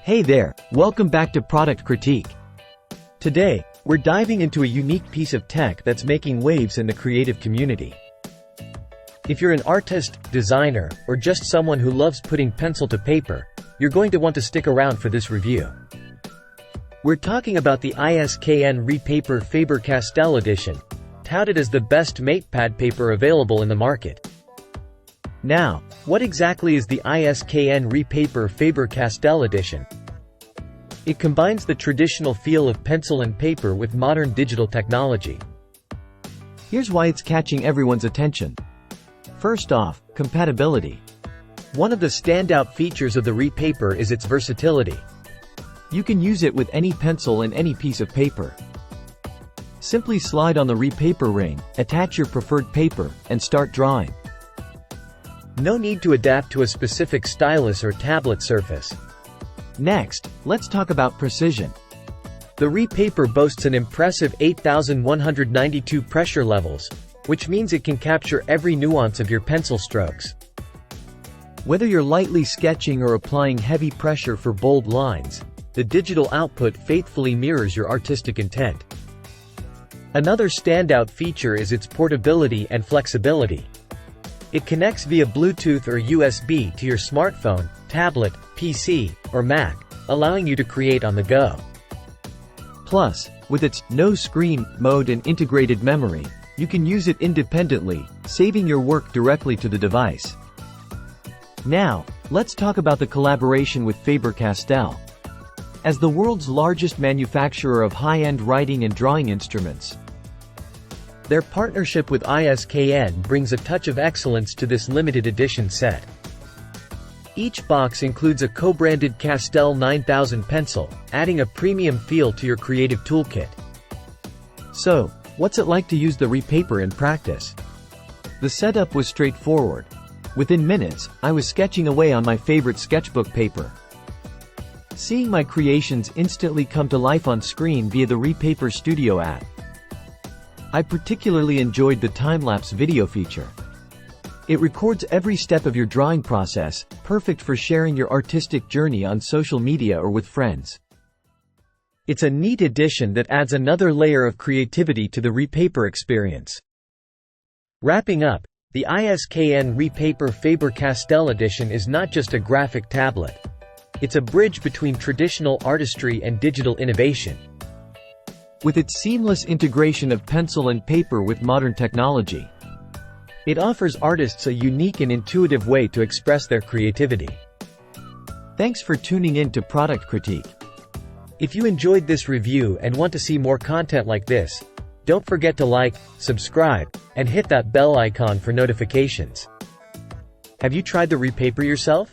Hey there, welcome back to Product Critique. Today, we're diving into a unique piece of tech that's making waves in the creative community. If you're an artist, designer, or just someone who loves putting pencil to paper, you're going to want to stick around for this review. We're talking about the iskn Repaper Faber-Castell edition, touted as the best MatePad paper available in the market. Now, what exactly is the iskn Repaper Faber-Castell edition? It combines the traditional feel of pencil and paper with modern digital technology. Here's why it's catching everyone's attention. First off, compatibility. One of the standout features of the Repaper is its versatility. You can use it with any pencil and any piece of paper. Simply slide on the Repaper ring, attach your preferred paper, and start drawing. No need to adapt to a specific stylus or tablet surface. Next, let's talk about precision. The Repaper boasts an impressive 8,192 pressure levels, which means it can capture every nuance of your pencil strokes. Whether you're lightly sketching or applying heavy pressure for bold lines, the digital output faithfully mirrors your artistic intent. Another standout feature is its portability and flexibility. It connects via Bluetooth or USB to your smartphone, tablet, PC, or Mac, allowing you to create on the go. Plus, with its no screen mode and integrated memory, you can use it independently, saving your work directly to the device. Now, let's talk about the collaboration with Faber-Castell. As the world's largest manufacturer of high-end writing and drawing instruments, their partnership with iskn brings a touch of excellence to this limited edition set. Each box includes a co-branded Castell 9000 pencil, adding a premium feel to your creative toolkit. So, what's it like to use the Repaper in practice? The setup was straightforward. Within minutes, I was sketching away on my favorite sketchbook paper. Seeing my creations instantly come to life on screen via the Repaper Studio app. I particularly enjoyed the time-lapse video feature. It records every step of your drawing process, perfect for sharing your artistic journey on social media or with friends. It's a neat addition that adds another layer of creativity to the Repaper experience. Wrapping up, the iskn Repaper Faber-Castell edition is not just a graphic tablet. It's a bridge between traditional artistry and digital innovation. With its seamless integration of pencil and paper with modern technology, it offers artists a unique and intuitive way to express their creativity. Thanks for tuning in to Product Critique. If you enjoyed this review and want to see more content like this, don't forget to like, subscribe, and hit that bell icon for notifications. Have you tried the Repaper yourself?